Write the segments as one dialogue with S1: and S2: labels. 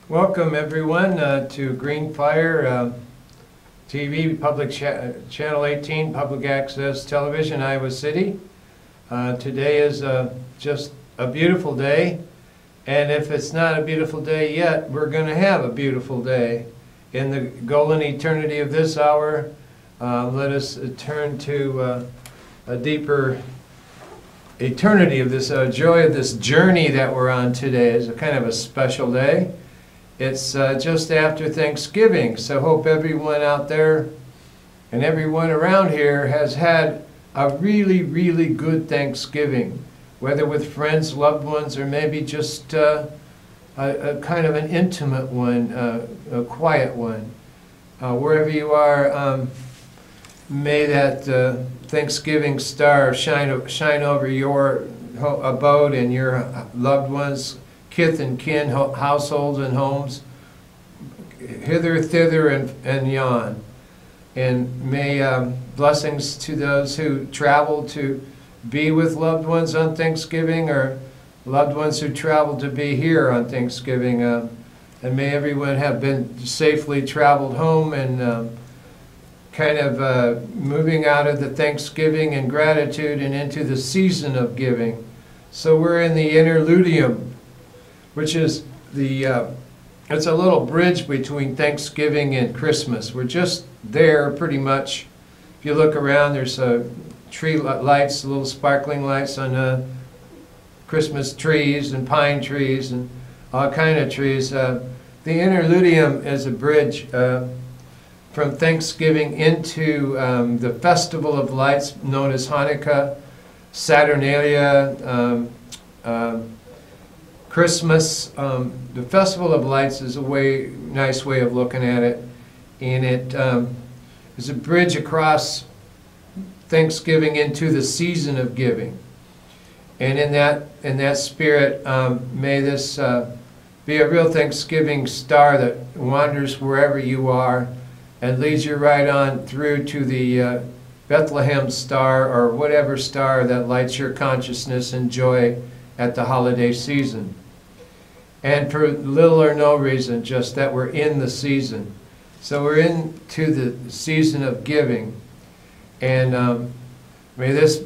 S1: Welcome everyone to GreenFire TV, Channel 18, Public Access Television, Iowa City. Today is just a beautiful day, and if it's not a beautiful day yet, we're going to have a beautiful day. In the golden eternity of this hour, let us turn to a deeper eternity of this joy of this journey that we're on today. It's a kind of a special day. It's just after Thanksgiving, so hope everyone out there and everyone around here has had a really, really good Thanksgiving, whether with friends, loved ones, or maybe just a kind of an intimate one, a quiet one. Wherever you are, may that Thanksgiving star shine over your abode and your loved ones, kith and kin, households and homes, hither, thither, and yon. And may blessings to those who travel to be with loved ones on Thanksgiving, or loved ones who travel to be here on Thanksgiving. And may everyone have been safely traveled home and kind of moving out of the Thanksgiving and gratitude and into the season of giving. So we're in the interludium, which is it's a little bridge between Thanksgiving and Christmas. We're just there pretty much. If you look around, there's tree lights, little sparkling lights on Christmas trees and pine trees and all kind of trees. The interludium is a bridge from Thanksgiving into the Festival of Lights known as Hanukkah, Saturnalia, Christmas. The Festival of Lights is a nice way of looking at it, and it is a bridge across Thanksgiving into the season of giving. And in that spirit, may this be a real Thanksgiving star that wanders wherever you are and leads you right on through to the Bethlehem star, or whatever star that lights your consciousness and joy at the holiday season. And for little or no reason, just that we're in the season. So we're into the season of giving. And may this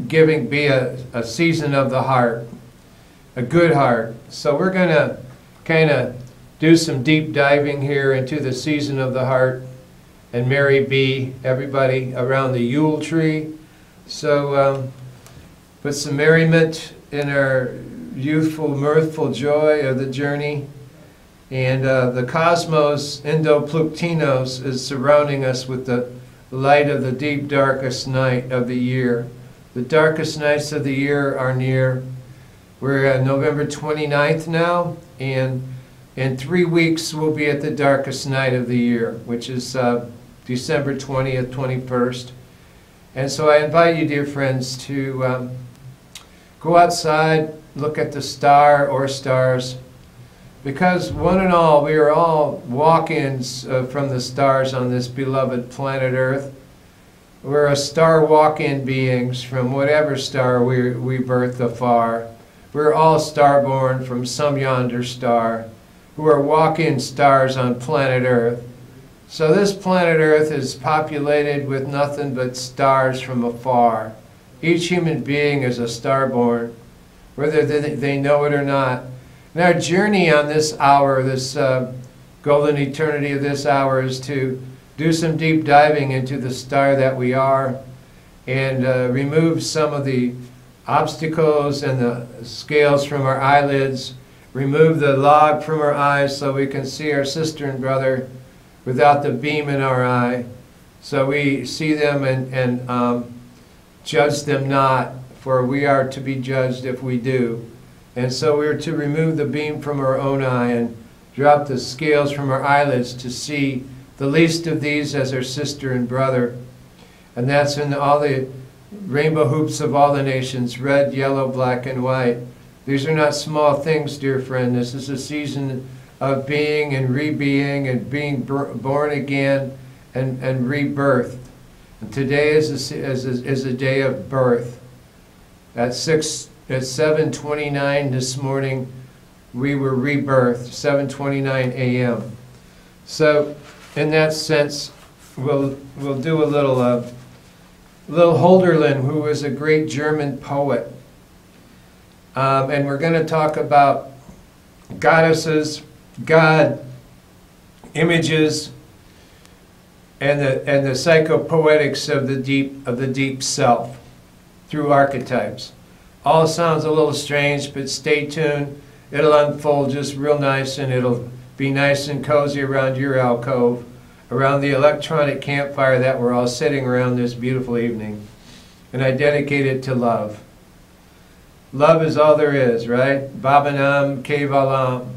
S1: giving be a season of the heart, a good heart. So we're going to kind of do some deep diving here into the season of the heart. And Mary B, everybody around the Yule tree. So put some merriment in our youthful, mirthful joy of the journey. And the cosmos, Indo-Pluktinos, is surrounding us with the light of the deep, darkest night of the year. The darkest nights of the year are near. We're November 29th now, and in 3 weeks we'll be at the darkest night of the year, which is December 20th, 21st. And so I invite you, dear friends, to go outside, look at the star or stars, because one and all, we are all walk-ins from the stars on this beloved planet Earth. We're a star walk-in beings from whatever star we birth afar. We're all starborn from some yonder star, who are walk-in stars on planet Earth. So this planet Earth is populated with nothing but stars from afar. Each human being is a starborn, whether they know it or not. And our journey on this hour, this golden eternity of this hour, is to do some deep diving into the star that we are, and remove some of the obstacles and the scales from our eyelids, remove the log from our eyes so we can see our sister and brother without the beam in our eye, so we see them and judge them not, for we are to be judged if we do. And so we're to remove the beam from our own eye and drop the scales from our eyelids to see the least of these as our sister and brother. And that's in all the rainbow hoops of all the nations, red, yellow, black, and white. These are not small things, dear friend. This is a season of being and re-being and being born again and rebirthed. And today is a day of birth. At 7:29 this morning, we were rebirthed, 7:29 a.m. So in that sense, we'll do a little Holderlin, who was a great German poet. And we're going to talk about goddesses, God, images, and the psychopoetics of the deep self through archetypes. All sounds a little strange, but stay tuned. It'll unfold just real nice, and it'll be nice and cozy around your alcove, around the electronic campfire that we're all sitting around this beautiful evening. And I dedicate it to love. Love is all there is, right? Babanam Kevalam.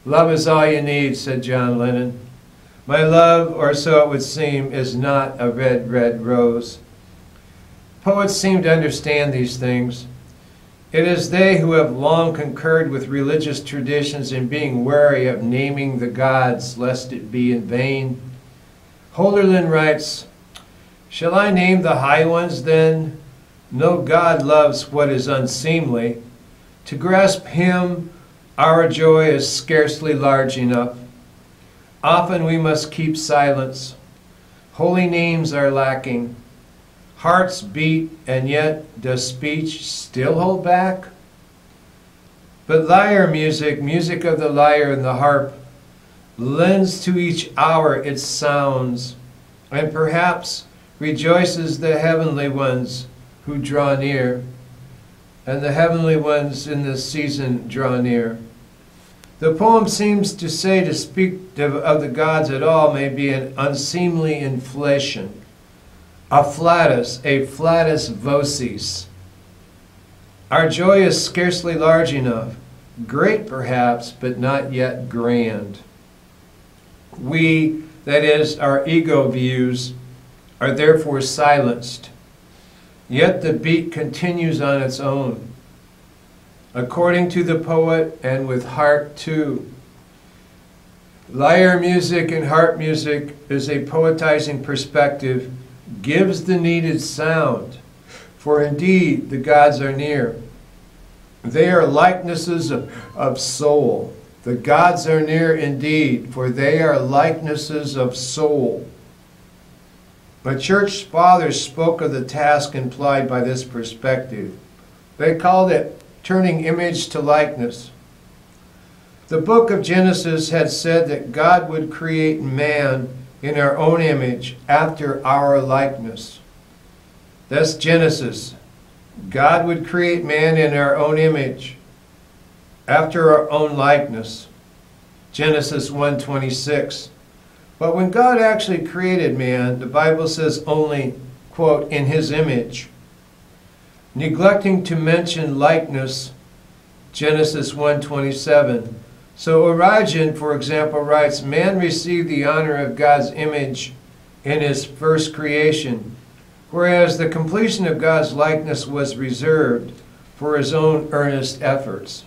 S1: Love is all you need, said John Lennon. My love, or so it would seem, is not a red, red rose. Poets seem to understand these things. It is they who have long concurred with religious traditions in being wary of naming the gods, lest it be in vain. Holderlin writes, "Shall I name the high ones then? No God loves what is unseemly. To grasp him, our joy is scarcely large enough. Often we must keep silence. Holy names are lacking. Hearts beat, and yet does speech still hold back? But lyre music, music of the lyre and the harp, lends to each hour its sounds, and perhaps rejoices the heavenly ones who draw near, and the heavenly ones in this season draw near." The poem seems to say to speak of the gods at all may be an unseemly inflation, a flatus vocis. Our joy is scarcely large enough, great perhaps, but not yet grand. We, that is, our ego views, are therefore silenced. Yet the beat continues on its own, according to the poet, and with heart too. Lyre music and harp music is a poetizing perspective, gives the needed sound, for indeed the gods are near. They are likenesses of soul. The gods are near indeed, for they are likenesses of soul. My church fathers spoke of the task implied by this perspective. They called it turning image to likeness. The book of Genesis had said that God would create man in our own image, after our likeness. That's Genesis. God would create man in our own image, after our own likeness. Genesis 1:26. But when God actually created man, the Bible says only, quote, in his image. Neglecting to mention likeness, Genesis 1:27. So Origen, for example, writes, man received the honor of God's image in his first creation, whereas the completion of God's likeness was reserved for his own earnest efforts.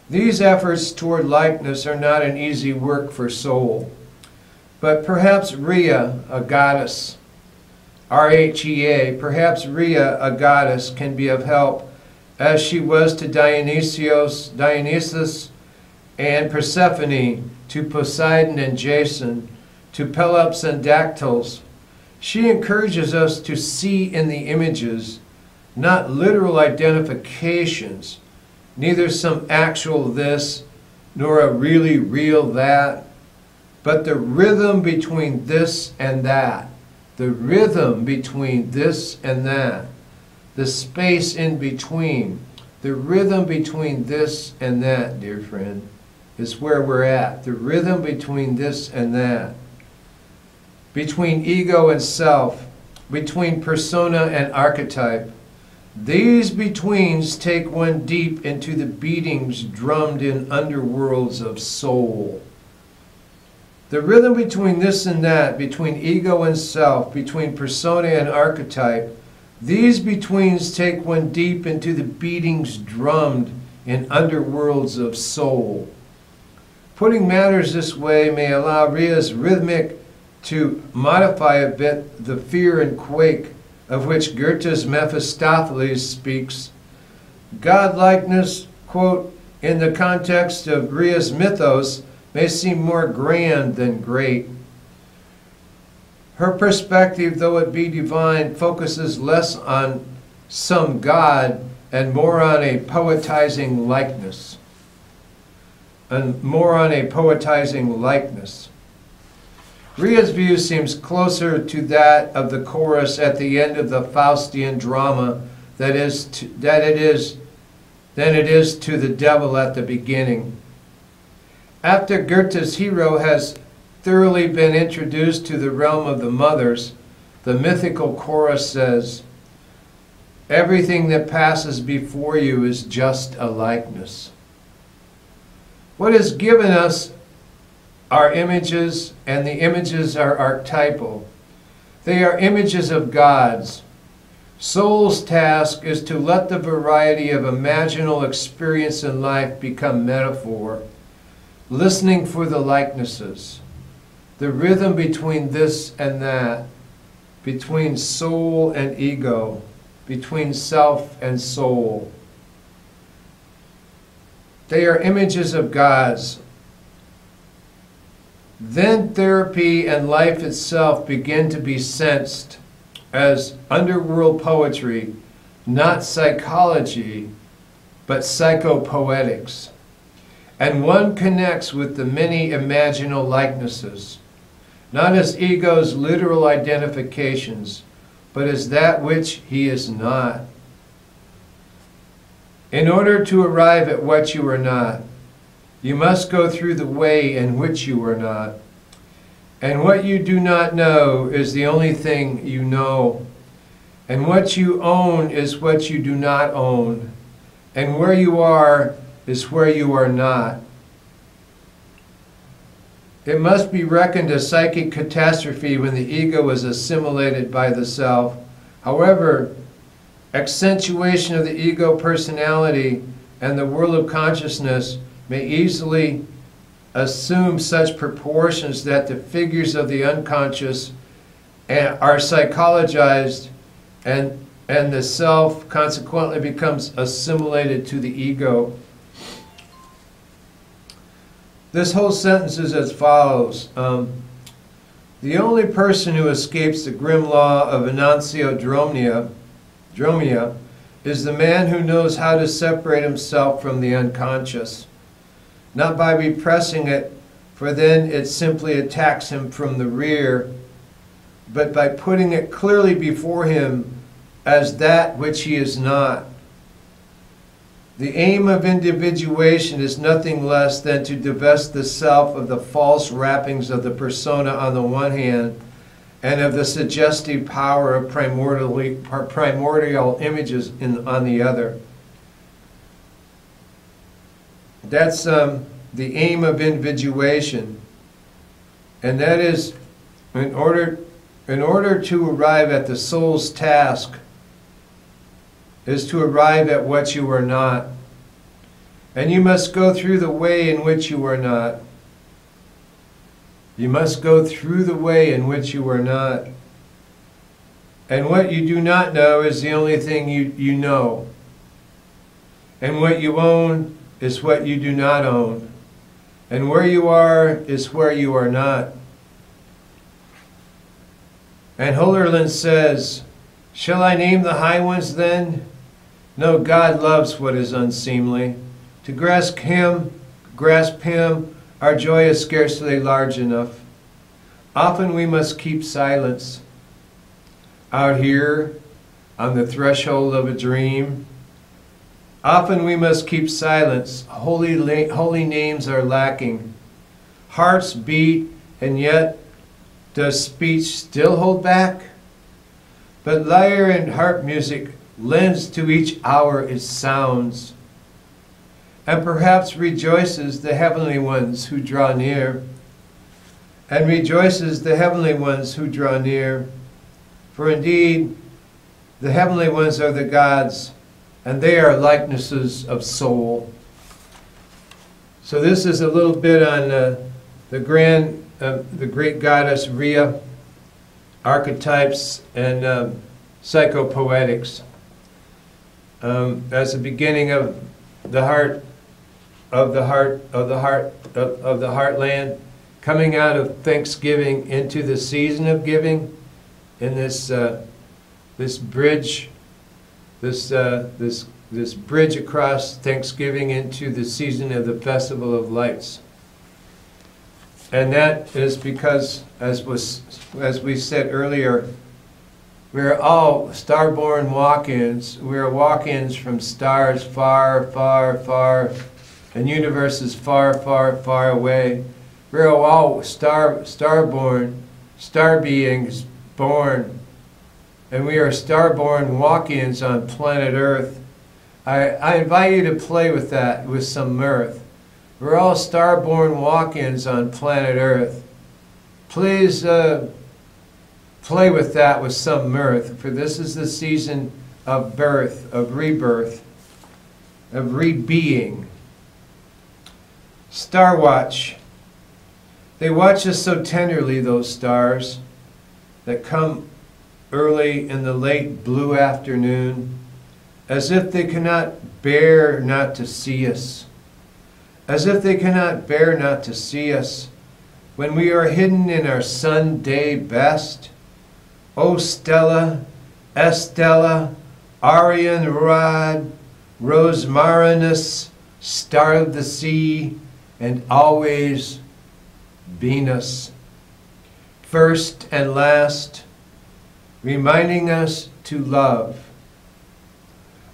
S1: These efforts toward likeness are not an easy work for soul, but perhaps Rhea, a goddess, R-H-E-A, perhaps Rhea, a goddess, can be of help, as she was to Dionysus and Persephone, to Poseidon and Jason, to Pelops and Dactyls. She encourages us to see in the images, not literal identifications, neither some actual this, nor a really real that, but the rhythm between this and that, the rhythm between this and that, the space in between, the rhythm between this and that, dear friend, is where we're at. The rhythm between this and that, between ego and self, between persona and archetype. These betweens take one deep into the beatings drummed in underworlds of soul. The rhythm between this and that, between ego and self, between persona and archetype, these betweens take one deep into the beatings drummed in underworlds of soul. Putting matters this way may allow Rhea's rhythmic to modify a bit the fear and quake of which Goethe's Mephistopheles speaks. Godlikeness, quote, in the context of Rhea's mythos, may seem more grand than great. Her perspective, though it be divine, focuses less on some god and more on a poetizing likeness. Rhea's view seems closer to that of the chorus at the end of the Faustian drama than it is to the devil at the beginning. After Goethe's hero has thoroughly been introduced to the realm of the mothers, the mythical chorus says, "Everything that passes before you is just a likeness." What is given us are images, and the images are archetypal. They are images of gods. Soul's task is to let the variety of imaginal experience in life become metaphor, listening for the likenesses, the rhythm between this and that, between soul and ego, between self and soul. They are images of gods. Then therapy and life itself begin to be sensed as underworld poetry, not psychology, but psychopoetics. And one connects with the many imaginal likenesses, not as ego's literal identifications, but as that which he is not. In order to arrive at what you are not, you must go through the way in which you are not. And what you do not know is the only thing you know. And what you own is what you do not own. And where you are is where you are not. It must be reckoned a psychic catastrophe when the ego is assimilated by the self. However, accentuation of the ego personality and the world of consciousness may easily assume such proportions that the figures of the unconscious are psychologized, and the self consequently becomes assimilated to the ego. This whole sentence is as follows. The only person who escapes the grim law of enuntio dromia is the man who knows how to separate himself from the unconscious, not by repressing it, for then it simply attacks him from the rear, but by putting it clearly before him as that which he is not. The aim of individuation is nothing less than to divest the self of the false wrappings of the persona on the one hand, and of the suggestive power of primordial images on the other. That's the aim of individuation, and that is in order to arrive at the soul's task is to arrive at what you are not. And you must go through the way in which you are not. You must go through the way in which you are not. And what you do not know is the only thing you know. And what you own is what you do not own. And where you are is where you are not. And Hollerlin says, "Shall I name the high ones then? No, God loves what is unseemly. To grasp him, our joy is scarcely large enough. Often we must keep silence. Out here, on the threshold of a dream, often we must keep silence. Holy names are lacking. Hearts beat, and yet does speech still hold back? But lyre and harp music lends to each hour its sounds, and perhaps rejoices the heavenly ones who draw near, and rejoices the heavenly ones who draw near. For indeed, the heavenly ones are the gods, and they are likenesses of soul." So this is a little bit on the great goddess Rhea, archetypes, and psychopoetics. As the beginning of the heart of the heartland, coming out of Thanksgiving into the season of giving, in this bridge, this bridge across Thanksgiving into the season of the Festival of Lights. And that is because, as we said earlier, we're all star-born walk-ins. We're walk-ins from stars far, far, far, and universes far, far, far away. We're all star-born, star beings born, and we are star-born walk-ins on planet Earth. I invite you to play with that with some mirth. We're all star-born walk-ins on planet Earth. Please play with that with some mirth, for this is the season of birth, of rebirth, of re-being. Star watch. They watch us so tenderly, those stars that come early in the late blue afternoon, as if they cannot bear not to see us, as if they cannot bear not to see us when we are hidden in our sun-day best. O Stella, Estella, Arian Rod, Rosmarinus, star of the sea, and always Venus, first and last, reminding us to love.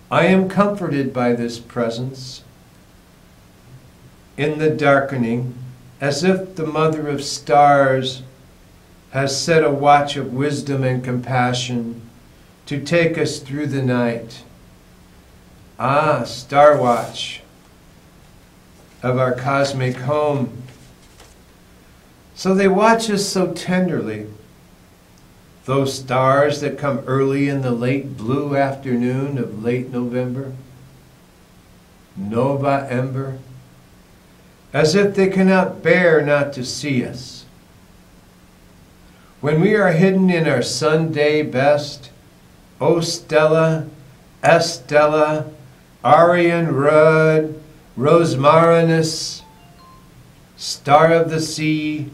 S1: I am comforted by this presence in the darkening, as if the mother of stars has set a watch of wisdom and compassion to take us through the night. Ah, star watch of our cosmic home. So they watch us so tenderly, those stars that come early in the late blue afternoon of late November, Nova Ember, as if they cannot bear not to see us. When we are hidden in our Sunday best, O Stella, Estella, Arian Rud, Rosmarinus, star of the sea,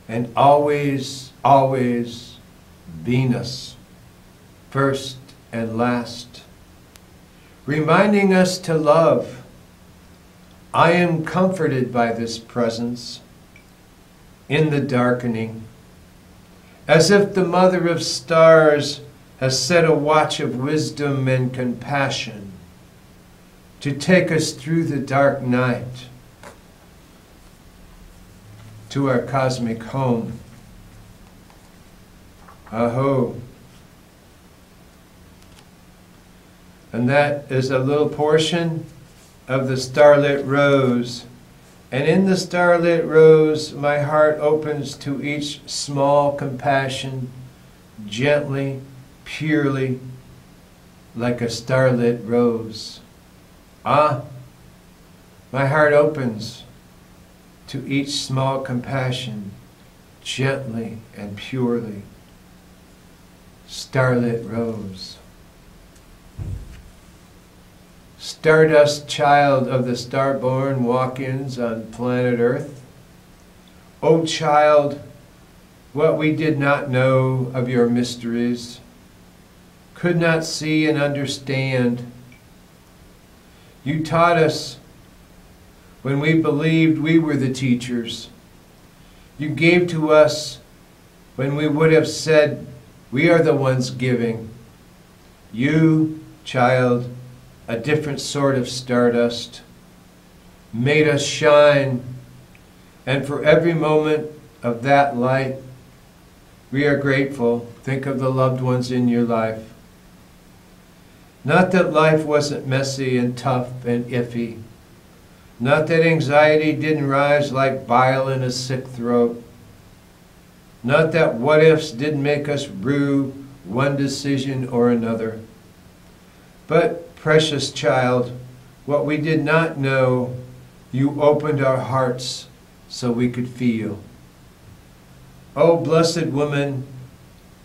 S1: and always, always Venus, first and last, reminding us to love. I am comforted by this presence in the darkening, as if the mother of stars has set a watch of wisdom and compassion to take us through the dark night to our cosmic home. Aho. And that is a little portion of the starlit rose. And in the starlit rose, my heart opens to each small compassion, gently, purely, like a starlit rose. Ah, my heart opens to each small compassion, gently and purely. Starlit rose. Stardust child of the star-born walk-ins on planet Earth. O child, what we did not know of your mysteries, could not see and understand, you taught us when we believed we were the teachers. You gave to us when we would have said we are the ones giving. You, child, a different sort of stardust, made us shine, and for every moment of that light, we are grateful. Think of the loved ones in your life. Not that life wasn't messy and tough and iffy. Not that anxiety didn't rise like bile in a sick throat. Not that what-ifs didn't make us rue one decision or another. But, precious child, what we did not know, you opened our hearts so we could feel. Oh, blessed woman,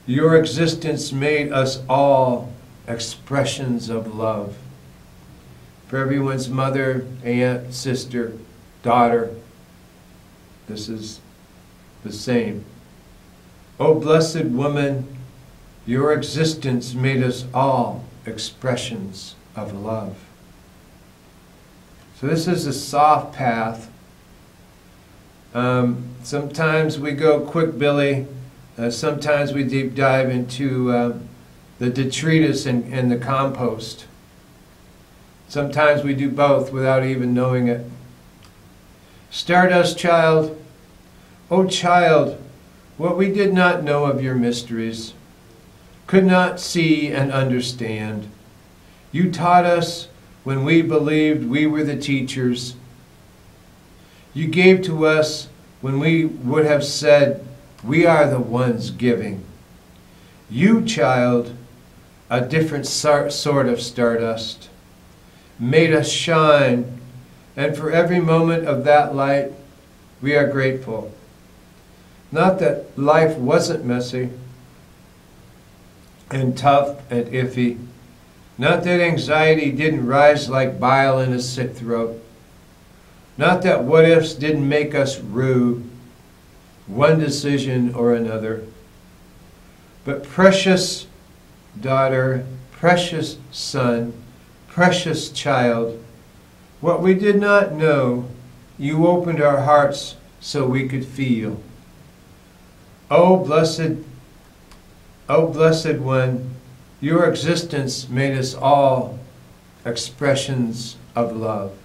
S1: your existence made us all expressions of love. for everyone's mother, aunt, sister, daughter. This is the same. O blessed woman, your existence made us all expressions of love. So this is a soft path. Sometimes we go quick Billy. Sometimes we deep dive into the detritus and the compost. Sometimes we do both without even knowing it. Stardust child, O child, what we did not know of your mysteries, could not see and understand, you taught us when we believed we were the teachers. You gave to us when we would have said, we are the ones giving. You, child, a different sort of stardust, made us shine, and for every moment of that light, we are grateful. Not that life wasn't messy and tough and iffy. Not that anxiety didn't rise like bile in a sick throat. Not that what-ifs didn't make us rue one decision or another. But precious daughter, precious son, precious child, what we did not know, you opened our hearts so we could feel. O blessed one, your existence made us all expressions of love.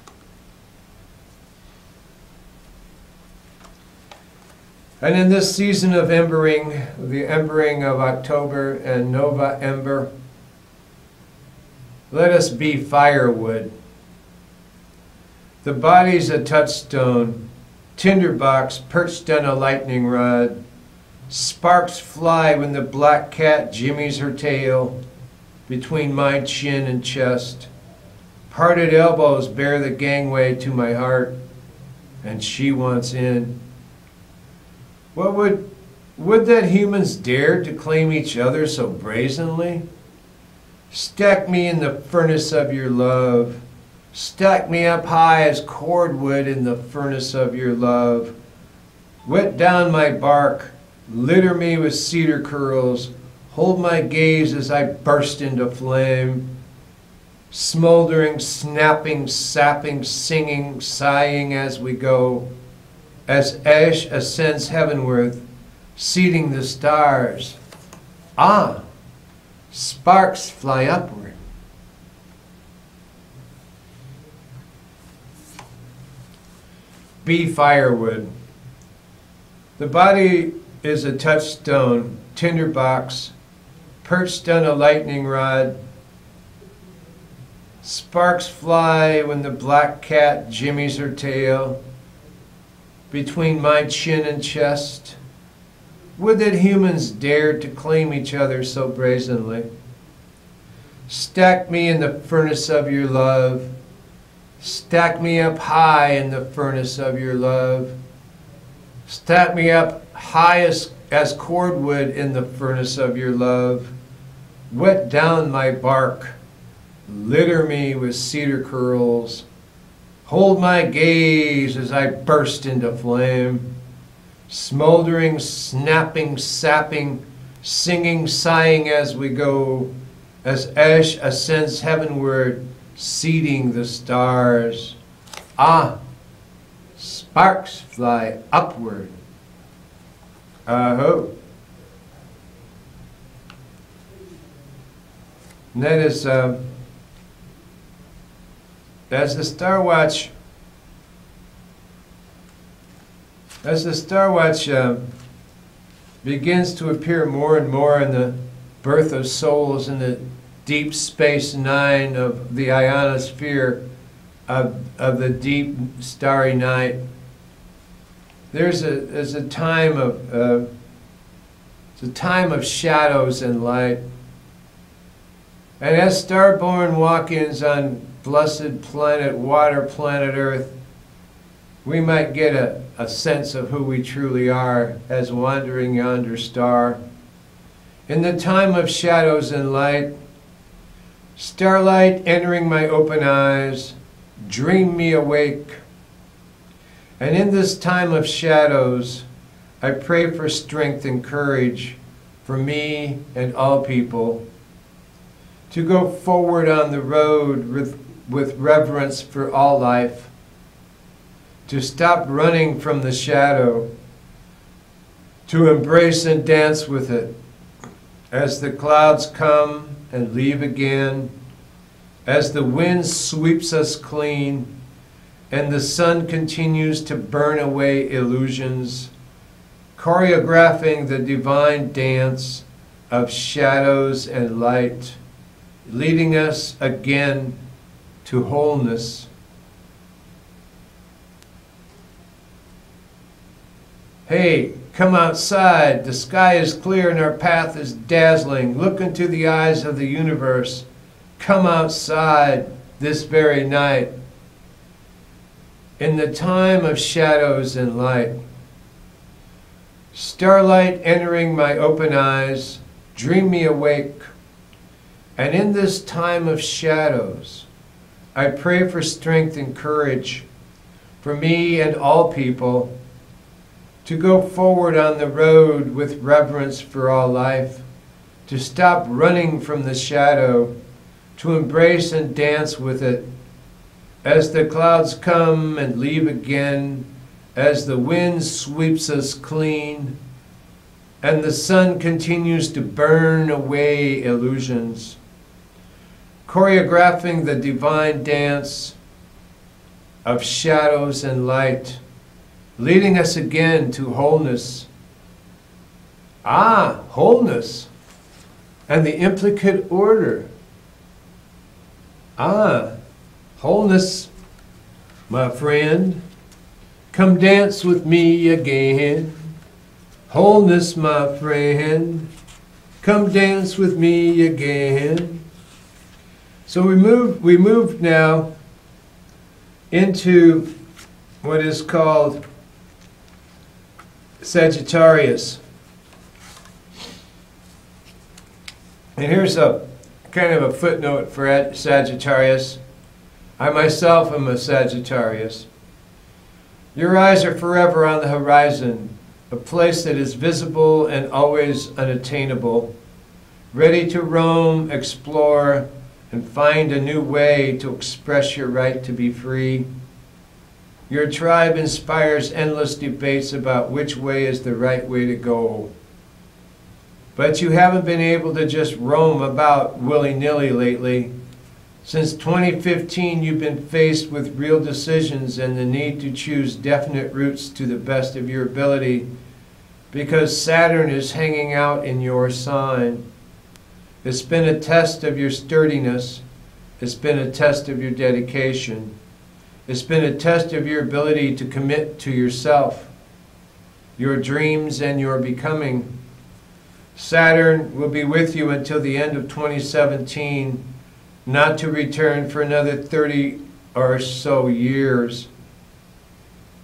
S1: And in this season of embering, the embering of October and Nova Ember, let us be firewood. The body's a touchstone, tinderbox perched on a lightning rod. Sparks fly when the black cat jimmies her tail between my chin and chest. Parted elbows bear the gangway to my heart, and she wants in. What would that humans dare to claim each other so brazenly? Stack me in the furnace of your love. Stack me up high as cordwood in the furnace of your love. Wet down my bark. Litter me with cedar curls, hold my gaze as I burst into flame. Smoldering, snapping, sapping, singing, sighing as we go, as ash ascends heavenward, seeding the stars. Ah, sparks fly upward. Be firewood. The body is a touchstone, tinderbox, perched on a lightning rod. Sparks fly when the black cat jimmies her tail between my chin and chest. Would that humans dared to claim each other so brazenly. Stack me in the furnace of your love. Stack me up high in the furnace of your love. Stack me up high as cordwood in the furnace of your love. Wet down my bark. Litter me with cedar curls. Hold my gaze as I burst into flame. Smoldering, snapping, sapping, singing, sighing as we go, as ash ascends heavenward, seeding the stars. Ah, sparks fly upward. Aho. And that is, as the Star Watch begins to appear more and more in the birth of souls in the deep space nine of the ionosphere of the deep starry night, there's a time of shadows and light. And as starborn walk-ins on blessed planet, water planet Earth, we might get a sense of who we truly are as wandering yonder star. In the time of shadows and light, Starlight entering my open eyes, dream me awake. And in this time of shadows, I pray for strength and courage for me and all people to go forward on the road with reverence for all life, to stop running from the shadow, to embrace and dance with it as the clouds come and leave again, as the wind sweeps us clean and the sun continues to burn away illusions, choreographing the divine dance of shadows and light, leading us again to wholeness. Hey, come outside. The sky is clear and our path is dazzling. Look into the eyes of the universe. Come outside this very night. In the time of shadows and light, starlight entering my open eyes, dream me awake. And in this time of shadows, I pray for strength and courage for me and all people to go forward on the road with reverence for all life, to stop running from the shadow, to embrace and dance with it, as the clouds come and leave again, as the wind sweeps us clean, and the sun continues to burn away illusions, choreographing the divine dance of shadows and light, leading us again to wholeness. Ah, wholeness, and the implicate order. Ah, wholeness, my friend, come dance with me again. Wholeness, my friend, come dance with me again. So we moved now into what is called Sagittarius. And here's a kind of a footnote for Sagittarius. I myself am a Sagittarius. Your eyes are forever on the horizon, a place that is visible and always unattainable, ready to roam, explore, and find a new way to express your right to be free. Your tribe inspires endless debates about which way is the right way to go. But you haven't been able to just roam about willy-nilly lately. Since 2015, you've been faced with real decisions and the need to choose definite routes to the best of your ability, because Saturn is hanging out in your sign. It's been a test of your sturdiness. It's been a test of your dedication. It's been a test of your ability to commit to yourself, your dreams, and your becoming. Saturn will be with you until the end of 2017, not to return for another 30 or so years.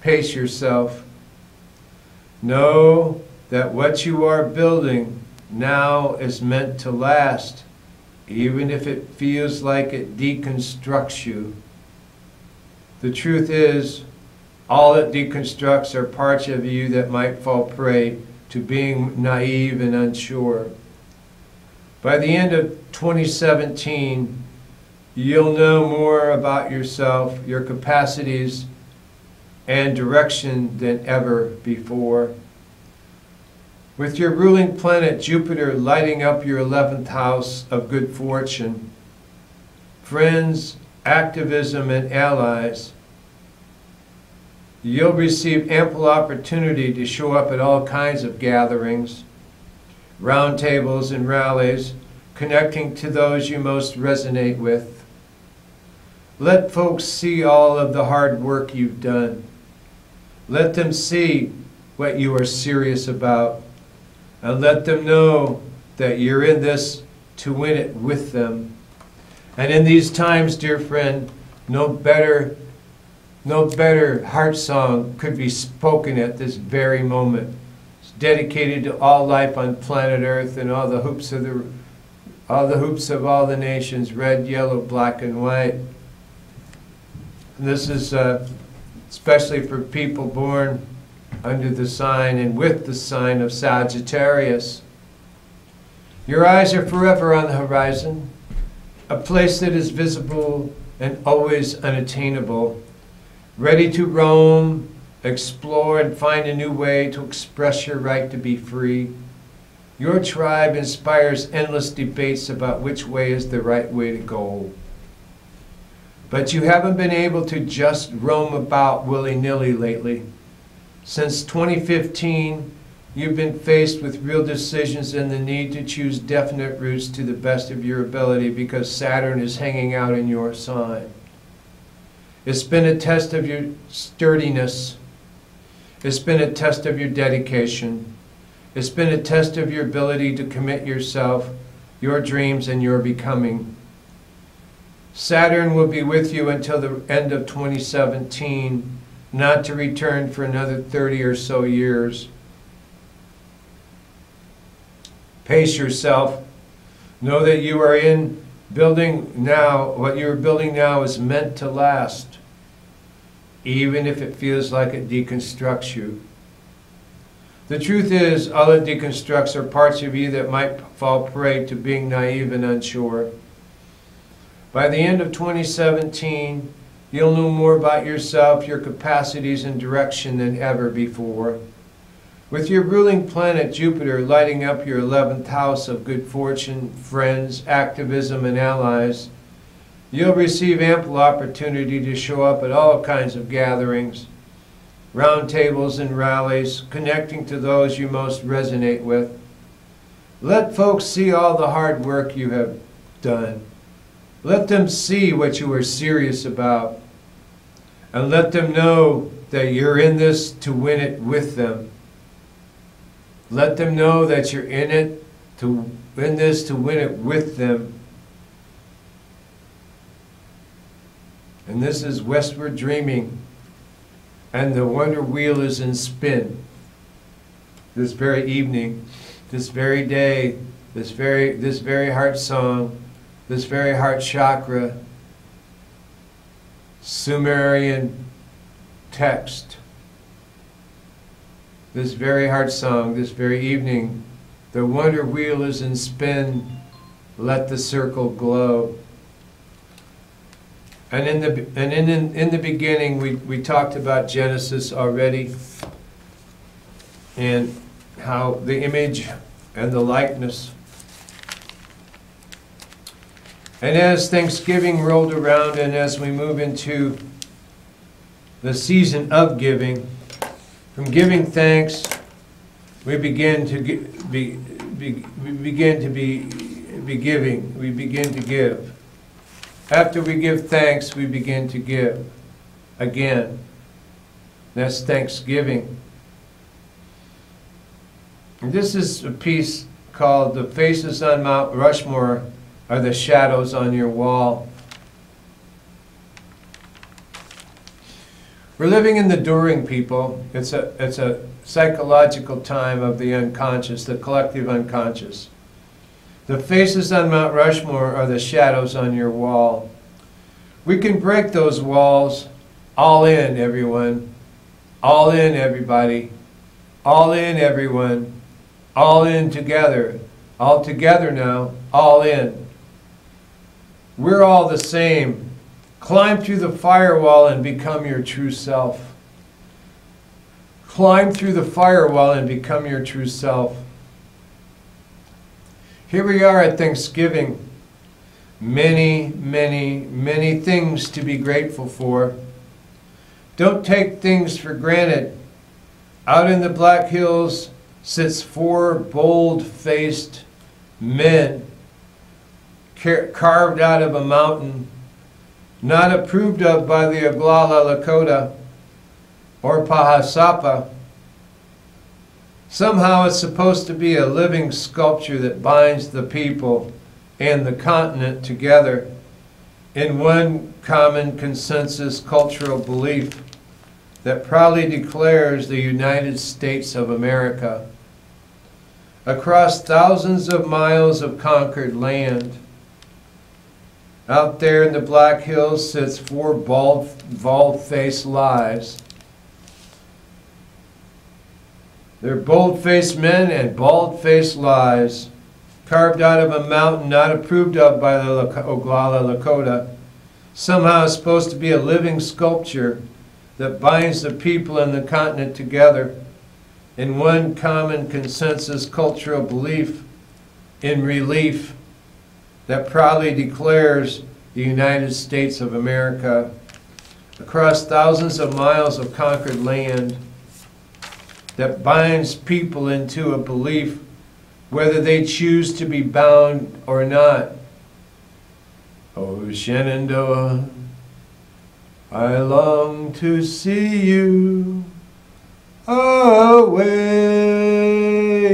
S1: Pace yourself. Know that what you are building now is meant to last, even if it feels like it deconstructs you. The truth is, all it deconstructs are parts of you that might fall prey to being naive and unsure. By the end of 2017, you'll know more about yourself, your capacities, and direction than ever before. With your ruling planet Jupiter lighting up your 11th house of good fortune, friends, activism, and allies, you'll receive ample opportunity to show up at all kinds of gatherings, roundtables, and rallies, connecting to those you most resonate with. Let folks see all of the hard work you've done. Let them see what you are serious about, and let them know that you're in this to win it with them. And in these times, dear friend, no better heart song could be spoken at this very moment. It's dedicated to all life on planet Earth and all the hoops of all the hoops of all the nations, red, yellow, black, and white. And this is especially for people born under the sign and with the sign of Sagittarius. Your eyes are forever on the horizon, a place that is visible and always unattainable, ready to roam, explore, and find a new way to express your right to be free. Your tribe inspires endless debates about which way is the right way to go. But you haven't been able to just roam about willy-nilly lately. Since 2015, you've been faced with real decisions and the need to choose definite routes to the best of your ability because Saturn is hanging out in your sign. It's been a test of your sturdiness. It's been a test of your dedication. It's been a test of your ability to commit yourself, your dreams, and your becoming. Saturn will be with you until the end of 2017, not to return for another 30 or so years. Pace yourself. Know that you are in building now. What you are building now is meant to last, even if it feels like it deconstructs you. The truth is, all it deconstructs are parts of you that might fall prey to being naive and unsure. By the end of 2017, you'll know more about yourself, your capacities, and direction than ever before. With your ruling planet Jupiter lighting up your 11th house of good fortune, friends, activism, and allies, you'll receive ample opportunity to show up at all kinds of gatherings, roundtables and rallies, connecting to those you most resonate with. Let folks see all the hard work you have done. Let them see what you are serious about. And let them know that you're in this to win it with them. Let them know that you're in this to win it with them. And this is westward dreaming. And the wonder wheel is in spin. This very evening, this very day, this very heart song, this very heart chakra, Sumerian text, this very heart song, this very evening, the wonder wheel is in spin, let the circle glow. And in the beginning, we talked about Genesis already, and how the image and the likeness. And as Thanksgiving rolled around, and as we move into the season of giving, from giving thanks, we begin to be giving. We begin to give. After we give thanks, we begin to give again. That's Thanksgiving. And this is a piece called "The Faces on Mount Rushmore Are the Shadows on Your Wall." We're living in the during, people. It's a psychological time of the unconscious, the collective unconscious. The faces on Mount Rushmore are the shadows on your wall. We can break those walls. All in, everyone. All in, everybody. All in, everyone. All in together. All together now. All in. We're all the same. Climb through the firewall and become your true self. Climb through the firewall and become your true self. Here we are at Thanksgiving. Many, many, many things to be grateful for. Don't take things for granted. Out in the Black Hills sits 4 bold-faced men carved out of a mountain, not approved of by the Oglala Lakota or Pahasapa. Somehow it's supposed to be a living sculpture that binds the people and the continent together in one common consensus cultural belief that proudly declares the United States of America. across thousands of miles of conquered land. Out there in the Black Hills sits four bald-faced lies. They're bold-faced men and bald-faced lies, carved out of a mountain not approved of by the Oglala Lakota. Somehow it's supposed to be a living sculpture that binds the people and the continent together in one common consensus cultural belief in relief that proudly declares the United States of America across thousands of miles of conquered land, that binds people into a belief whether they choose to be bound or not. Oh, Shenandoah, I long to see you away,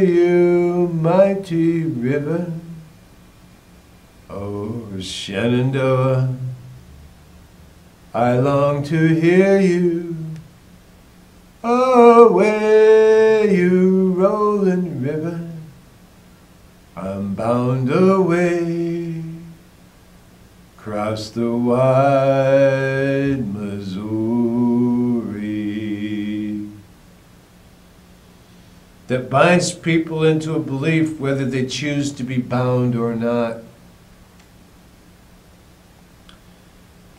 S1: you mighty river. Oh, Shenandoah, I long to hear you away, you rolling river. I'm bound away across the wide Missouri. That binds people into a belief whether they choose to be bound or not.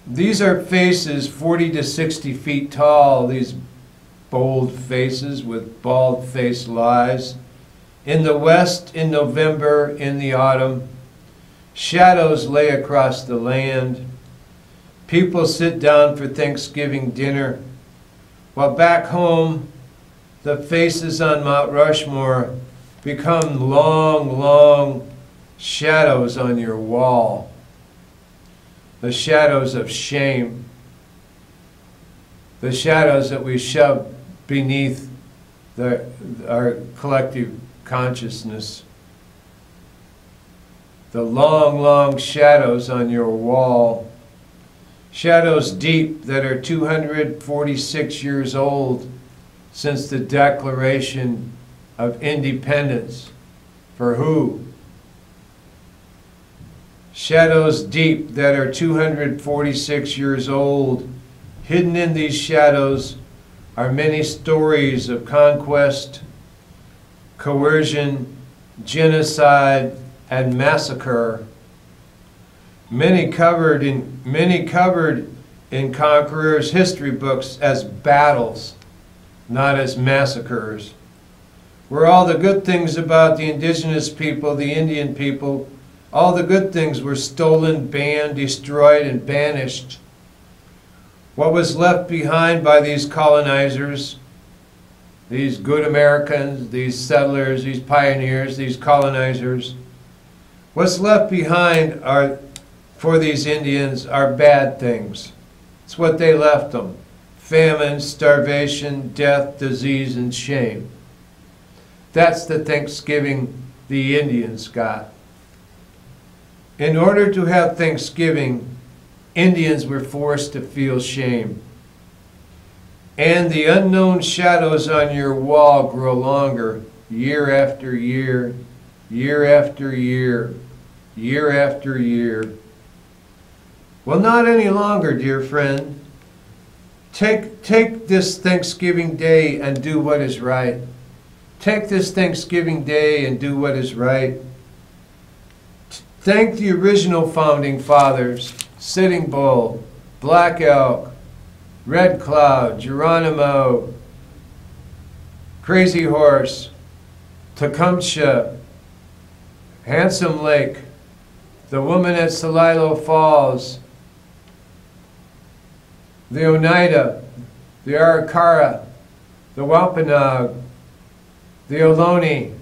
S1: These are faces 40 to 60 feet tall, these bold faces with bald-faced lies. In the west, in November, in the autumn, shadows lay across the land. People sit down for Thanksgiving dinner, while back home, the faces on Mount Rushmore become long, long shadows on your wall. The shadows of shame, the shadows that we shove beneath our collective consciousness. The long, long shadows on your wall, shadows deep that are 246 years old since the Declaration of Independence. For who? Shadows deep that are 246 years old. Hidden in these shadows are many stories of conquest, coercion, genocide, and massacre. Many covered in conquerors' history books as battles, not as massacres. Where all the good things about the indigenous people, the Indian people, all the good things were stolen, banned, destroyed, and banished. What was left behind by these colonizers, these good Americans, these settlers, these pioneers, these colonizers, what's left behind for these Indians are bad things. It's what they left them: famine, starvation, death, disease, and shame. That's the Thanksgiving the Indians got. In order to have Thanksgiving, Indians were forced to feel shame. And the unknown shadows on your wall grow longer, year after year, year after year, year after year. Well, not any longer, dear friend. Take this Thanksgiving Day and do what is right. Take this Thanksgiving Day and do what is right. Thank the original founding fathers: Sitting Bull, Black Elk, Red Cloud, Geronimo, Crazy Horse, Tecumseh, Handsome Lake, the woman at Celilo Falls, the Oneida, the Arikara, the Wampanoag, the Ohlone,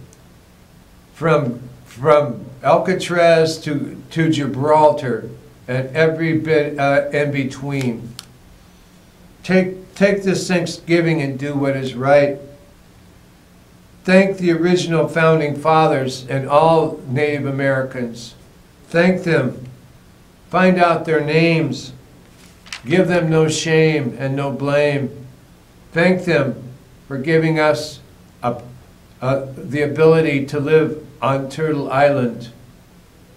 S1: from Alcatraz to Gibraltar, and every bit in between. Take this Thanksgiving and do what is right. Thank the original founding fathers and all Native Americans. Thank them. Find out their names. Give them no shame and no blame. Thank them for giving us the ability to live on Turtle Island,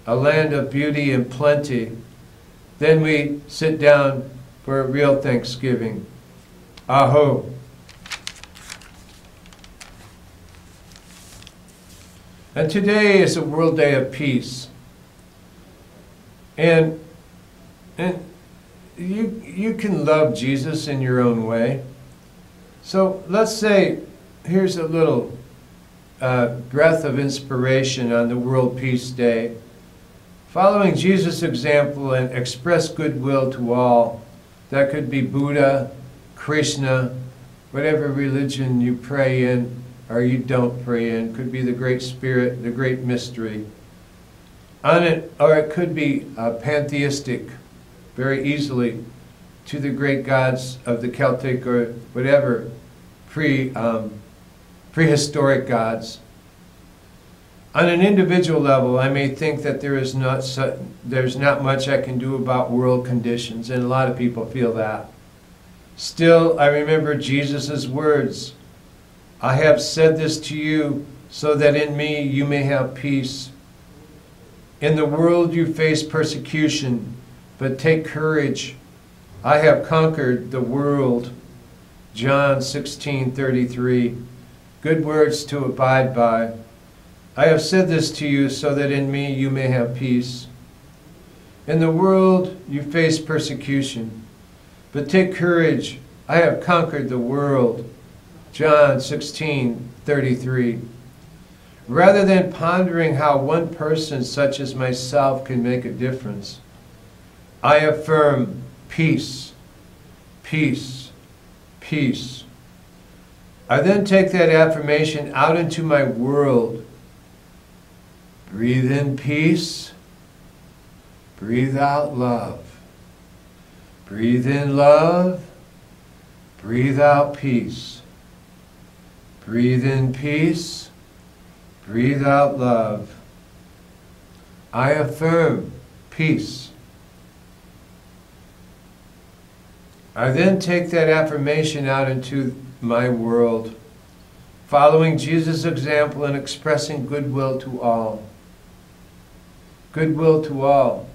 S1: a land of beauty and plenty. Then we sit down for a real Thanksgiving. Aho. And today is a World Day of Peace. And you can love Jesus in your own way. So let's say, here's a little breath of inspiration on the World Peace Day. Following Jesus' example and express goodwill to all. That could be Buddha, Krishna, whatever religion you pray in or you don't pray in. Could be the Great Spirit, the Great Mystery. Or it could be pantheistic, very easily, to the great gods of the Celtic or whatever prehistoric gods. On an individual level, I may think that there's not much I can do about world conditions, and a lot of people feel that. Still, I remember Jesus' words, "I have said this to you so that in me you may have peace. In the world you face persecution, but take courage. I have conquered the world." John 16:33. Good words to abide by. I have said this to you so that in me you may have peace. In the world you face persecution, but take courage. I have conquered the world. John 16:33. Rather than pondering how one person such as myself can make a difference, I affirm peace, peace, peace. I then take that affirmation out into my world. Breathe in peace. Breathe out love. Breathe in love. Breathe out peace. Breathe in peace. Breathe out love. I affirm peace. I then take that affirmation out into my world, following Jesus' example and expressing goodwill to all. Goodwill to all.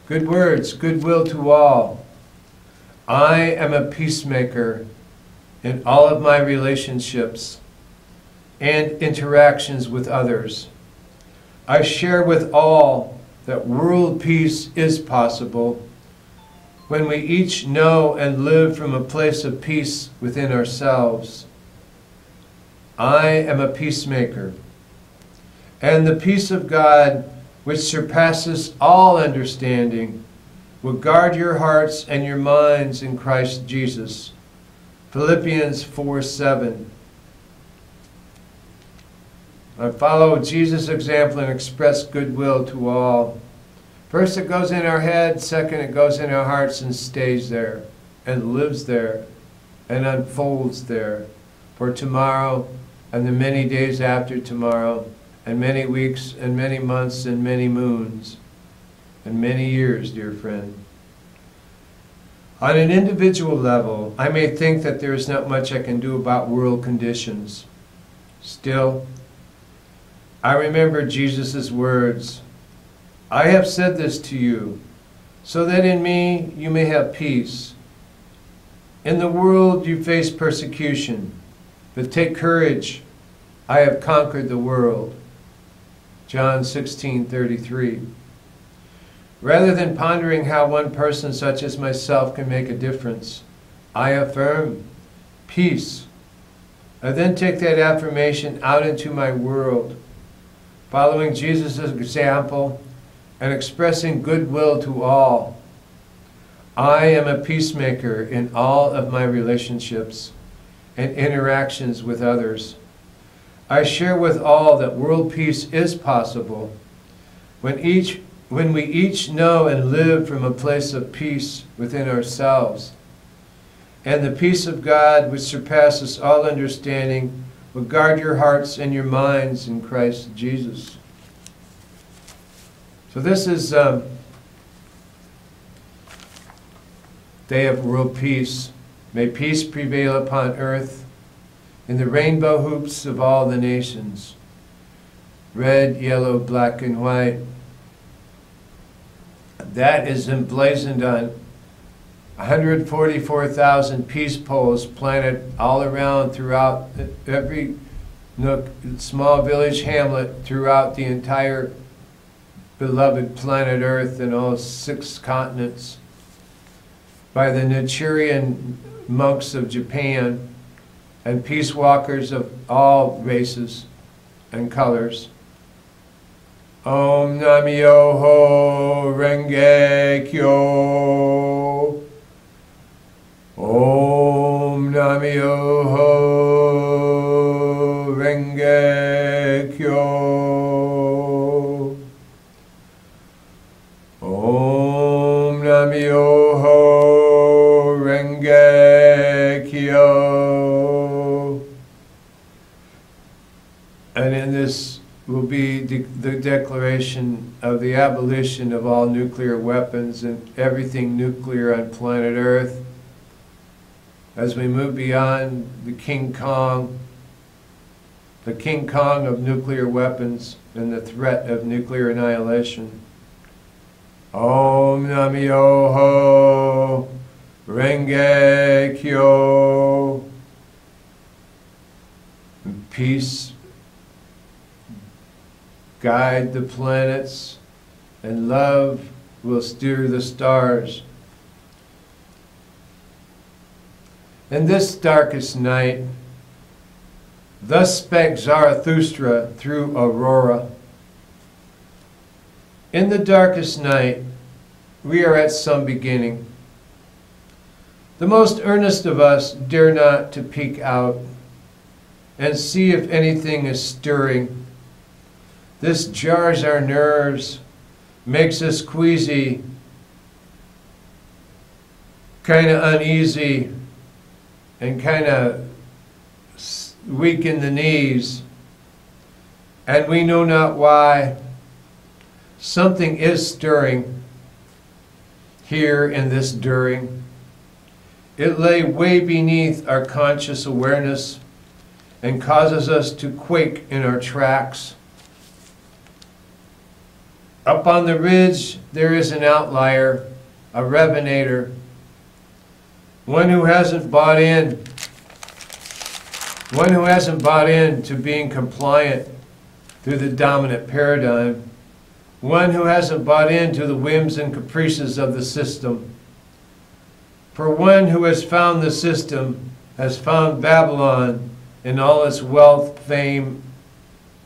S1: Good words, goodwill to all. I am a peacemaker in all of my relationships and interactions with others. I share with all that world peace is possible when we each know and live from a place of peace within ourselves. I am a peacemaker, and the peace of God, which surpasses all understanding, will guard your hearts and your minds in Christ Jesus. Philippians 4:7. I follow Jesus' example and express goodwill to all. First it goes in our head, second it goes in our hearts and stays there, and lives there, and unfolds there, for tomorrow and the many days after tomorrow, and many weeks and many months and many moons, and many years, dear friend. On an individual level, I may think that there is not much I can do about world conditions. Still, I remember Jesus' words, I have said this to you, so that in me you may have peace. In the world you face persecution, but take courage, I have conquered the world. John 16:33. Rather than pondering how one person such as myself can make a difference, I affirm peace. I then take that affirmation out into my world, following Jesus' example and expressing goodwill to all. I am a peacemaker in all of my relationships and interactions with others. I share with all that world peace is possible when we each know and live from a place of peace within ourselves. And the peace of God, which surpasses all understanding, will guard your hearts and your minds in Christ Jesus. So this is Day of World Peace. May peace prevail upon earth in the rainbow hoops of all the nations, red, yellow, black, and white. That is emblazoned on 144,000 peace poles planted all around throughout every nook, small village hamlet throughout the entire beloved planet Earth and all 6 continents by the Nichiren monks of Japan and peace walkers of all races and colors. Om Namyoho Renge Kyo. Om Namyoho Renge Kyo. Om Namyoho Renge Kyo. And in this will be the declaration of the abolition of all nuclear weapons and everything nuclear on planet Earth. As we move beyond the King Kong of nuclear weapons and the threat of nuclear annihilation. Om Namyoho Renge Kyo. Peace guide the planets, and love will steer the stars. In this darkest night, thus spake Zarathustra through Aurora. In the darkest night, we are at some beginning. The most earnest of us dare not to peek out and see if anything is stirring. This jars our nerves, makes us queasy, kind of uneasy, and kind of weak in the knees. And we know not why. Something is stirring here in this during. It lay way beneath our conscious awareness and causes us to quake in our tracks. Up on the ridge, there is an outlier, a revenator, one who hasn't bought in to being compliant through the dominant paradigm, one who hasn't bought into the whims and caprices of the system. For one who has found the system has found Babylon in all its wealth, fame,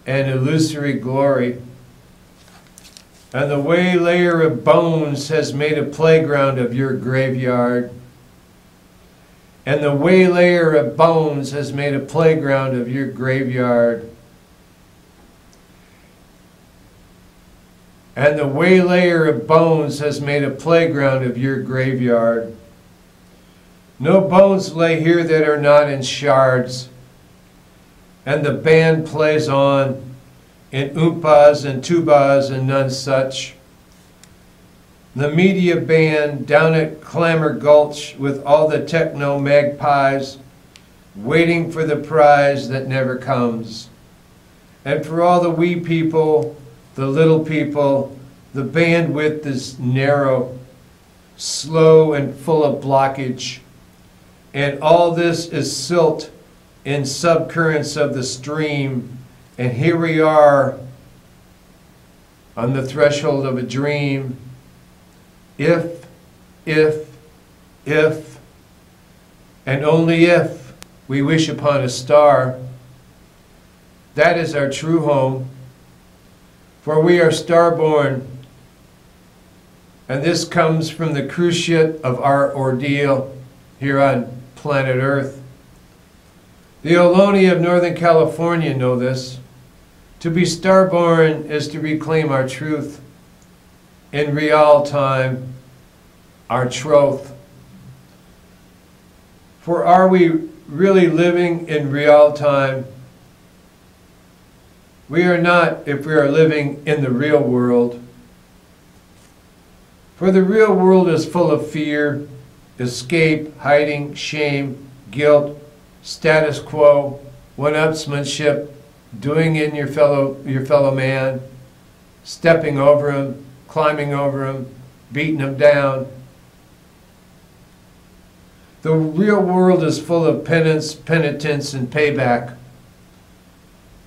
S1: and illusory glory. And the waylayer of bones has made a playground of your graveyard. And the waylayer of bones has made a playground of your graveyard. And the waylayer of bones has made a playground of your graveyard. No bones lay here that are not in shards. And the band plays on in oompas and tubas and none such. The media band down at Clamor Gulch with all the techno magpies waiting for the prize that never comes. And for all the wee people, the little people, the bandwidth is narrow, slow and full of blockage. And all this is silt in subcurrents of the stream. And here we are on the threshold of a dream. If, and only if we wish upon a star, that is our true home. For we are starborn, and this comes from the cruciate of our ordeal here on planet Earth. The Ohlone of Northern California know this. To be starborn is to reclaim our truth in real time, our troth. For are we really living in real time? We are not if we are living in the real world. For the real world is full of fear, escape, hiding, shame, guilt, status quo, one-upsmanship, doing in your fellow man, stepping over him, climbing over him, beating him down. The real world is full of penance, penitence, and payback,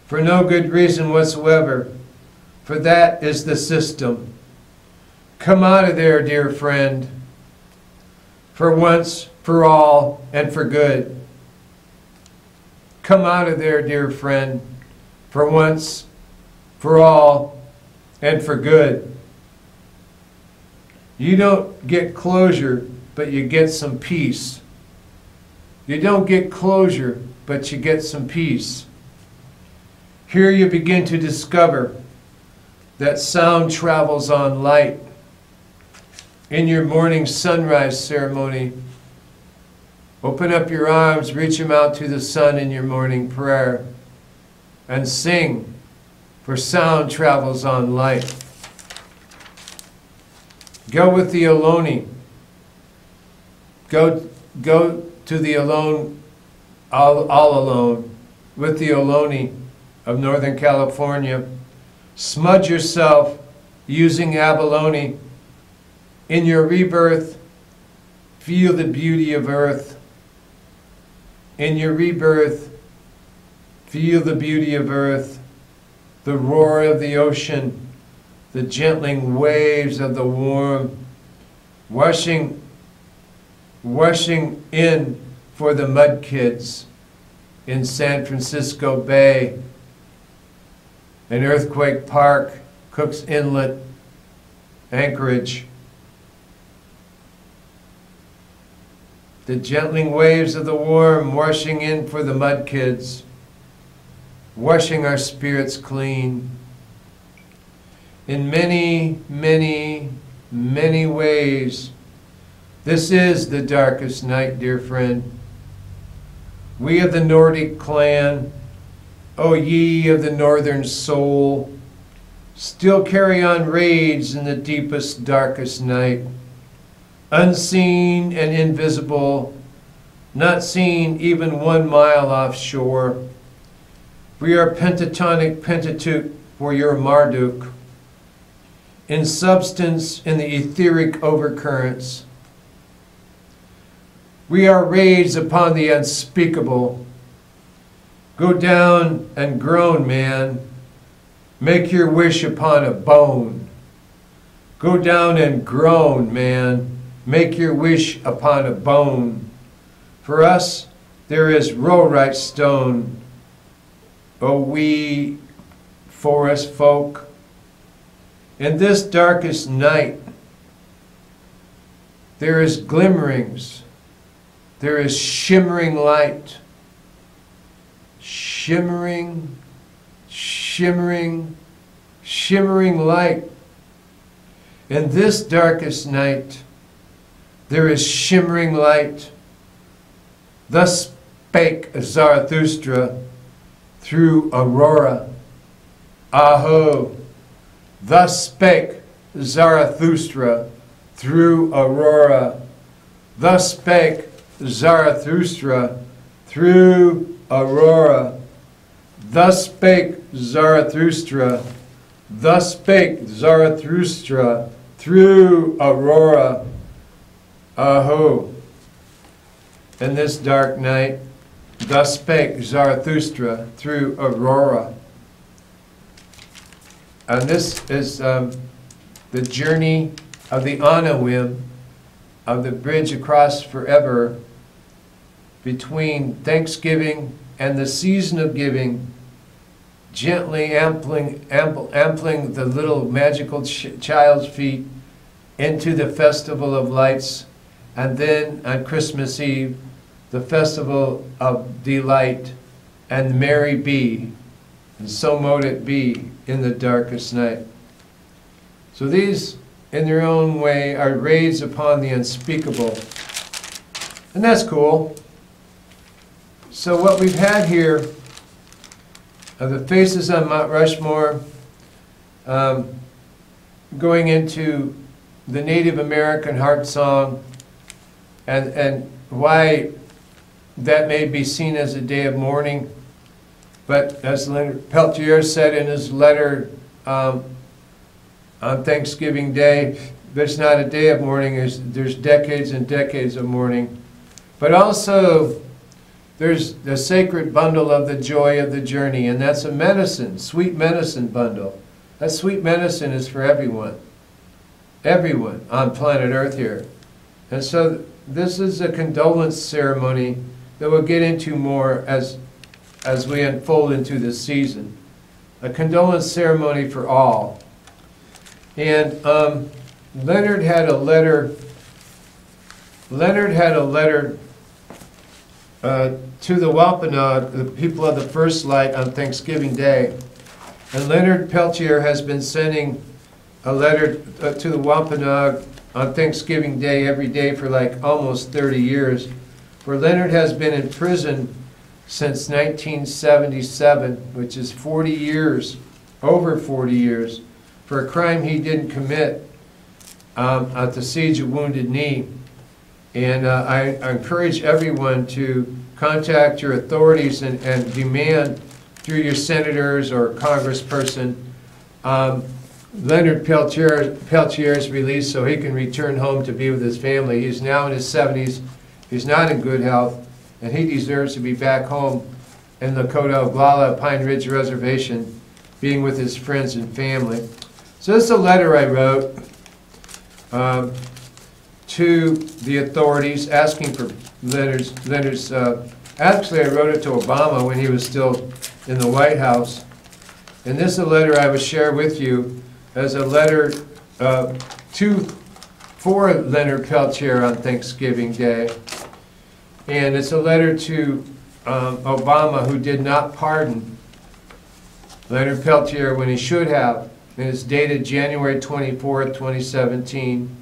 S1: for no good reason whatsoever, for that is the system. Come out of there, dear friend, for once, for all, and for good. Come out of there, dear friend, for once, for all, and for good. You don't get closure, but you get some peace. You don't get closure, but you get some peace. Here you begin to discover that sound travels on light. In your morning sunrise ceremony, open up your arms, reach them out to the sun in your morning prayer, and sing, for sound travels on light. Go with the Ohlone. Go to the alone, all alone, with the Ohlone of Northern California. Smudge yourself using abalone. In your rebirth, feel the beauty of earth. In your rebirth, feel the beauty of earth, the roar of the ocean, the gentling waves of the warm, washing in for the mud kids in San Francisco Bay, in Earthquake Park, Cook's Inlet, Anchorage. The gentling waves of the warm washing in for the mud kids, washing our spirits clean. In many, many, many ways, this is the darkest night, dear friend. We of the Nordic clan, O ye of the northern soul, still carry on raids in the deepest, darkest night. Unseen and invisible, not seen even 1 mile offshore. We are pentatonic Pentateuch for your Marduk. In substance, in the etheric overcurrents. We are raids upon the unspeakable. Go down and groan, man. Make your wish upon a bone. Go down and groan, man. Make your wish upon a bone. For us, there is rollright stone. O we forest folk, in this darkest night, there is glimmerings, there is shimmering light. Shimmering, shimmering, shimmering light. In this darkest night, there is shimmering light. Thus spake Zarathustra through Aurora. Aho! Thus spake Zarathustra through Aurora. Thus spake Zarathustra through Aurora. Thus spake Zarathustra. Thus spake Zarathustra through Aurora. Aho! In this dark night, thus spake Zarathustra through Aurora. And this is the journey of the Anawim, of the bridge across forever between Thanksgiving and the season of giving, gently ampling the little magical child's feet into the festival of lights, and then on Christmas Eve, the festival of delight, and merry be, and so mote it be in the darkest night. So these, in their own way, are raids upon the unspeakable. And that's cool. So what we've had here are the faces on Mount Rushmore, going into the Native American heart song, and why that may be seen as a day of mourning But as Leonard Peltier said in his letter on Thanksgiving Day, there's not a day of mourning, there's decades and decades of mourning. But also, there's the sacred bundle of the joy of the journey, and that's a medicine, sweet medicine bundle. That sweet medicine is for everyone on planet Earth here. And so this is a condolence ceremony that we'll get into more as we unfold into this season. A condolence ceremony for all. And Leonard had a letter to the Wampanoag, the people of the First Light, on Thanksgiving Day. And Leonard Peltier has been sending a letter to the Wampanoag on Thanksgiving Day every day for like almost 30 years. Where Leonard has been in prison since 1977, which is 40 years, over 40 years, for a crime he didn't commit at the Siege of Wounded Knee. And I encourage everyone to contact your authorities and demand through your senators or congressperson Leonard Peltier's release so he can return home to be with his family. He's now in his 70s. He's not in good health, and he deserves to be back home in Lakota, Oglala, Pine Ridge Reservation, being with his friends and family. So this is a letter I wrote to the authorities asking for Leonard's actually I wrote it to Obama when he was still in the White House. And this is a letter I will share with you as a letter for Leonard Peltier on Thanksgiving Day. And it's a letter to Obama, who did not pardon Leonard Peltier when he should have. And it's dated January 24th, 2017.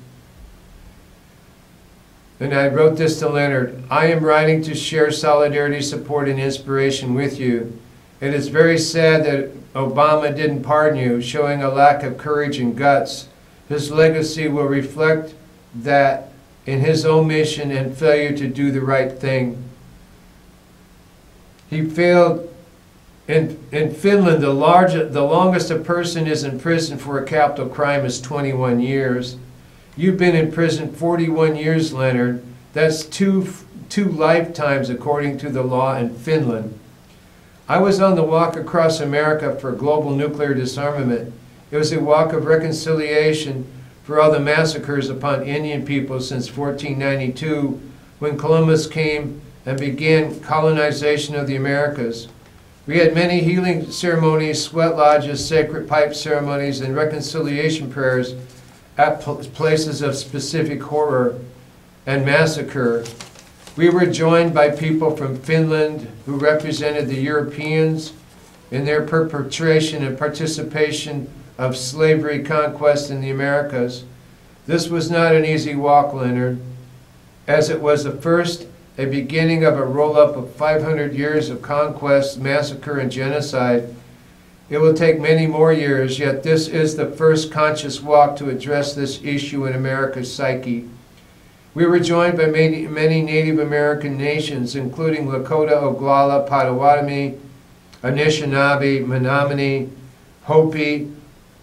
S1: And I wrote this to Leonard. I am writing to share solidarity, support, and inspiration with you. It is very sad that Obama didn't pardon you, showing a lack of courage and guts. His legacy will reflect that in his omission and failure to do the right thing. He failed. In Finland, the longest a person is in prison for a capital crime is 21 years. You've been in prison 41 years, Leonard. That's two lifetimes according to the law in Finland. I was on the walk across America for global nuclear disarmament. It was a walk of reconciliation for all the massacres upon Indian people since 1492, when Columbus came and began colonization of the Americas. We had many healing ceremonies, sweat lodges, sacred pipe ceremonies, and reconciliation prayers at places of specific horror and massacre. We were joined by people from Finland who represented the Europeans in their perpetration and participation of slavery conquest in the Americas. This was not an easy walk, Leonard, as it was a beginning of a roll-up of 500 years of conquest, massacre, and genocide. It will take many more years, yet this is the first conscious walk to address this issue in America's psyche. We were joined by many Native American nations, including Lakota, Oglala, Potawatomi, Anishinaabe, Menominee, Hopi,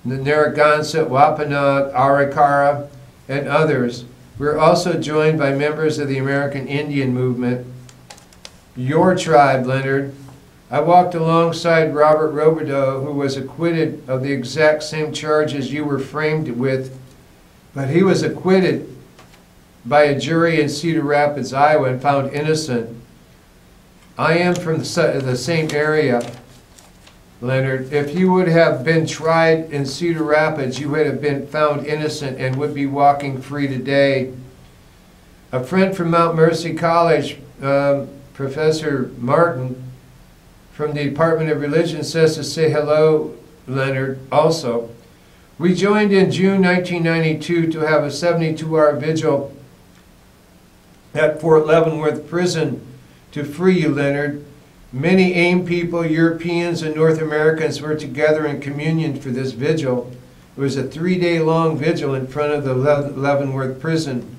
S1: the Narragansett, Wampanoag, Arikara, and others. We're also joined by members of the American Indian movement. Your tribe, Leonard. I walked alongside Robert Robideau, who was acquitted of the exact same charges you were framed with, but he was acquitted by a jury in Cedar Rapids, Iowa, and found innocent. I am from the same area, Leonard. If you would have been tried in Cedar Rapids, you would have been found innocent and would be walking free today. A friend from Mount Mercy College, Professor Martin, from the Department of Religion, says to say hello, Leonard, also. We joined in June 1992 to have a 72-hour vigil at Fort Leavenworth Prison to free you, Leonard. Many AIM people, Europeans, and North Americans were together in communion for this vigil. It was a 3-day-long vigil in front of the Leavenworth Prison.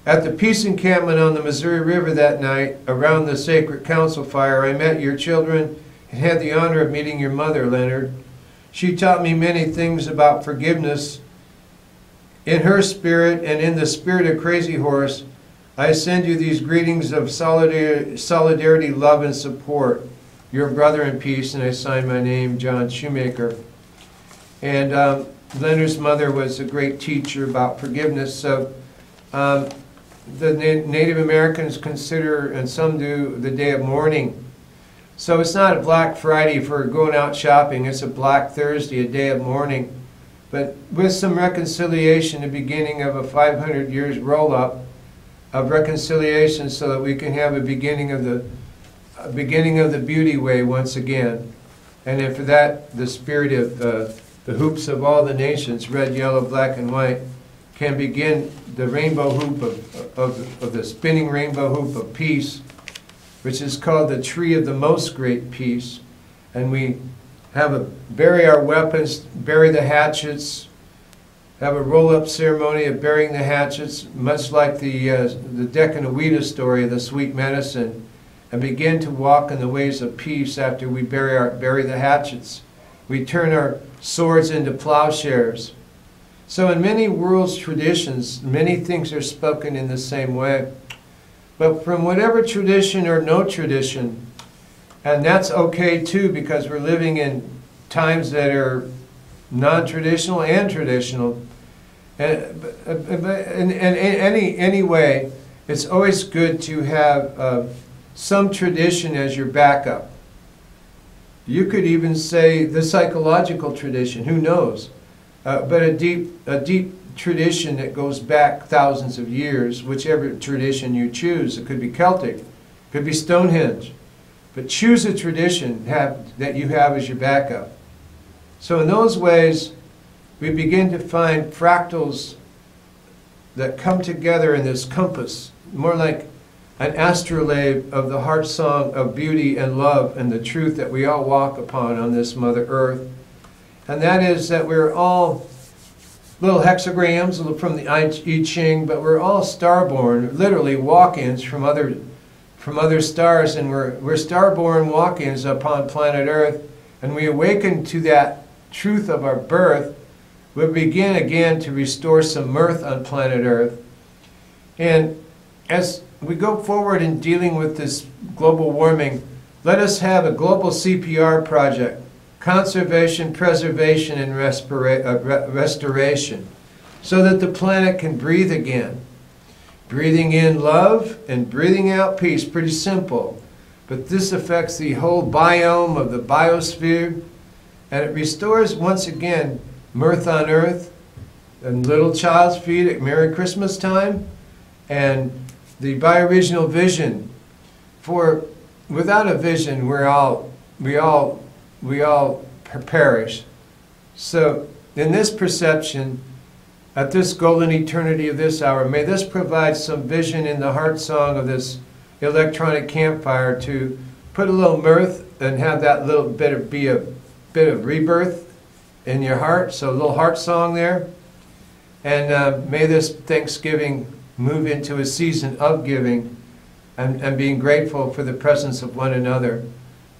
S1: At the peace encampment on the Missouri River that night, around the sacred council fire, I met your children had the honor of meeting your mother, Leonard. She taught me many things about forgiveness. In her spirit and in the spirit of Crazy Horse, I send you these greetings of solidarity, love, and support. Your brother in peace, and I sign my name, John Shoemaker. And Leonard's mother was a great teacher about forgiveness. So the Native Americans consider, and some do, the day of mourning. So it's not a Black Friday for going out shopping, it's a Black Thursday, a day of mourning. But with some reconciliation, the beginning of a 500 years roll-up of reconciliation so that we can have a beginning of the beauty way once again. And then for that, the spirit of the hoops of all the nations, red, yellow, black, and white, can begin the rainbow hoop of the spinning rainbow hoop of peace, which is called the tree of the most great peace. And we bury our weapons, bury the hatchets, have a roll-up ceremony of burying the hatchets, much like the Decanawida story of the sweet medicine, and begin to walk in the ways of peace after we bury the hatchets. We turn our swords into plowshares. So in many world's traditions, many things are spoken in the same way. But from whatever tradition or no tradition, and that's okay too, because we're living in times that are non-traditional and traditional. And anyway, it's always good to have some tradition as your backup. You could even say the psychological tradition, who knows? But a deep tradition that goes back thousands of years, whichever tradition you choose. It could be Celtic, it could be Stonehenge. But choose a tradition that you have as your backup. So in those ways, we begin to find fractals that come together in this compass, more like an astrolabe of the heart song of beauty and love and the truth that we all walk upon on this Mother Earth. And that is that we're all little hexagrams from the I Ching, but we're all starborn, literally walk-ins from other stars, and we're star-born walk-ins upon planet Earth, and we awaken to that truth of our birth. We begin again to restore some mirth on planet Earth. And as we go forward in dealing with this global warming, let us have a global CPR project, conservation, preservation, and restoration, so that the planet can breathe again. Breathing in love and breathing out peace, pretty simple. But this affects the whole biome of the biosphere, and it restores once again mirth on earth, and little child's feet at Merry Christmas time, and the bi-original vision. For without a vision, we all perish. So in this perception, at this golden eternity of this hour, may this provide some vision in the heart song of this electronic campfire to put a little mirth and have that little bit of rebirth in your heart. So a little heart song there. And may this Thanksgiving move into a season of giving and being grateful for the presence of one another,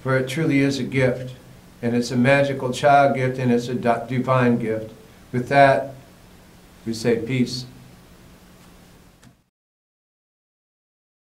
S1: for it truly is a gift. And it's a magical child gift, and it's a divine gift. With that, we say peace.